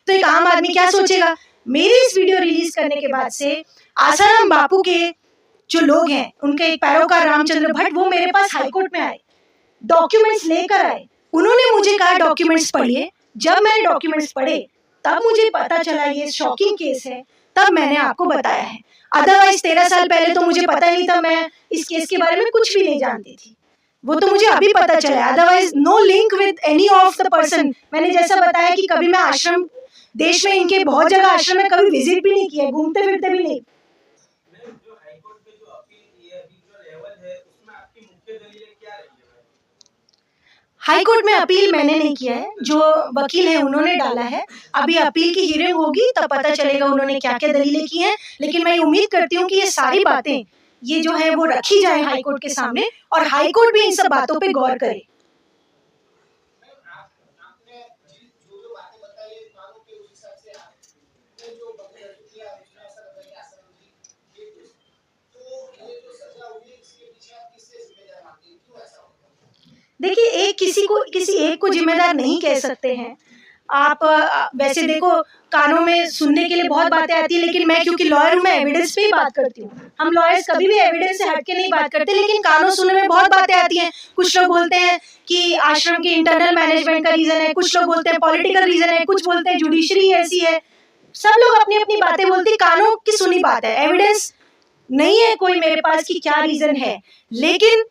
तो एक आम आदमी क्या सोचेगा। मेरी इस वीडियो रिलीज करने के बाद से आसाराम बापू के जो लोग हैं, उनके एक पैरोकार रामचंद्र भट्ट, वो मेरे पास हाईकोर्ट में आए, डॉक्यूमेंट्स लेकर आए। उन्होंने मुझे कहा डॉक्यूमेंट्स पढ़िए। जब मैंने डॉक्यूमेंट्स पढ़े तब मुझे पता चला ये शॉकिंग केस है, तब मैंने आपको बताया है। अदरवाइज 13 साल पहले तो मुझे पता ही नहीं था, मैं इस केस के बारे में कुछ भी नहीं जानती थी। वो तो मुझे अभी पता चला। Otherwise no link with any of the person. मैंने जैसा बताया कि कभी मैं आश्रम, देश में इनके बहुत जगह आश्रम में कभी विजिट भी नहीं किया, घूमते फिरते भी नहीं। हाई कोर्ट में अपील मैंने नहीं किया है, जो वकील है उन्होंने डाला है। अभी अपील की हियरिंग होगी तब पता चलेगा उन्होंने क्या क्या दलीलें की हैं। लेकिन मैं उम्मीद करती हूँ कि ये सारी बातें ये जो है वो रखी जाए हाई कोर्ट के सामने और हाई कोर्ट भी इन सब बातों पे गौर करे। देखिए, किसी एक को जिम्मेदार नहीं कह सकते हैं आप। वैसे देखो, कानों में सुनने के लिए बहुत बातें आती है, लेकिन मैं क्योंकि लॉयर हूँ, मैं एविडेंस पे ही बात करती हूँ। हम लॉयर्स कभी भी एविडेंस से हटके नहीं बात करते, लेकिन कानों सुनने में बहुत बातें आती हैं। कुछ लोग बोलते हैं कि आश्रम के इंटरनल मैनेजमेंट का रीजन है, कुछ लोग बोलते हैं पॉलिटिकल रीजन है, कुछ बोलते हैं जुडिशरी ऐसी है। सब लोग अपनी अपनी बातें बोलते हैं। कानों की सुनी बात है, एविडेंस नहीं है कोई मेरे पास कि क्या रीजन है। लेकिन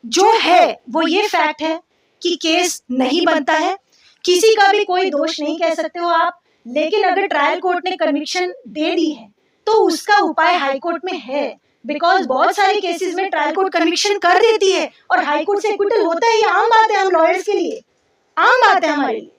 जो है वो ये फैक्ट है कि केस नहीं बनता है, किसी का भी कोई दोष नहीं कह सकते हो आप। लेकिन अगर ट्रायल कोर्ट ने कन्विक्शन दे दी है तो उसका उपाय हाई कोर्ट में है, बिकॉज बहुत सारे केसेस में ट्रायल कोर्ट कन्विक्शन कर देती है और हाई कोर्ट से एक्विटल होता है। ये आम बात है हम लॉयर्स के लिए, आम बात है हमारे लिए।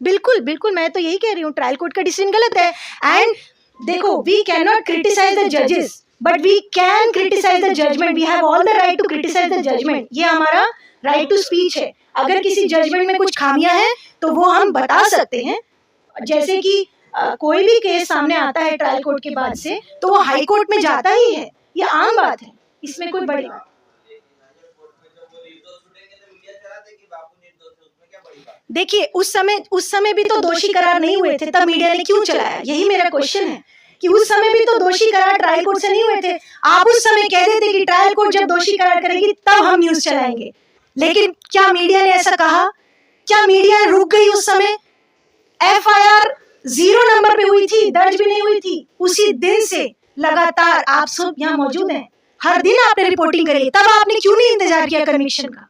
बिल्कुल बिल्कुल, मैं तो यही कह रही हूँ, ट्रायल कोर्ट का डिसीजन गलत है। एंड देखो, we can not criticise the जजेस but we can criticise the judgment. We have all the right to criticise the judgment. ये हमारा राइट टू स्पीच है। अगर किसी जजमेंट में कुछ खामियां हैं तो वो हम बता सकते हैं। जैसे कि कोई भी केस सामने आता है ट्रायल कोर्ट के बाद से तो वो हाई कोर्ट में जाता ही है, ये आम बात है, इसमें कोई बड़ी। देखिए, उस समय भी तो दोषी करार नहीं हुए थे, तब मीडिया ने क्यों चलाया? यही मेरा क्वेश्चन है कि उस समय भी तो दोषी करार ट्रायल कोर्ट से नहीं हुए थे। आप उस समय कह देते कि ट्रायल कोर्ट जब दोषी करार करेगी तब हम न्यूज चलाएंगे। लेकिन क्या मीडिया ने ऐसा कहा? क्या मीडिया रुक गई उस समय? FIR 0 नंबर पे हुई थी, दर्ज भी नहीं हुई थी। उसी दिन से लगातार आप सब यहाँ मौजूद हैं, हर दिन आपने रिपोर्टिंग करी, तब आपने क्यों नहीं इंतजार किया कन्विक्शन का?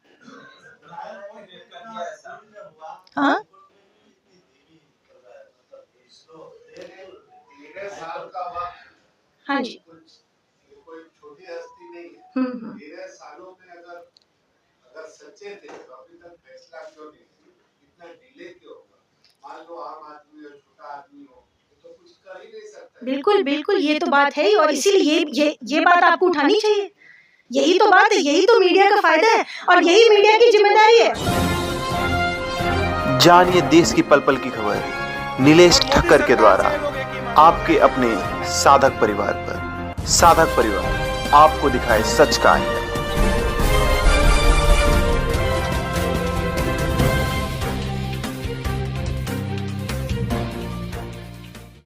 हाँ, हाँ जी, कोई छोटी हस्ती नहीं है। 13 सालों में अगर सच्चे थे तो अभी तक फैसला क्यों नहीं? इतना डिले क्यों होगा? मान लो आम आदमी और छोटा आदमी हो तो कुछ कर ही नहीं सकता। बिल्कुल बिल्कुल, ये तो बात है ही, और इसीलिए ये बात आपको उठानी चाहिए। यही तो बात है, यही तो मीडिया का फायदा है और यही मीडिया की जिम्मेदारी है। जानिए देश की पल पल की खबर नीलेश ठक्कर के द्वारा आपके अपने साधक परिवार पर। साधक परिवार आपको दिखाए सच का आईना।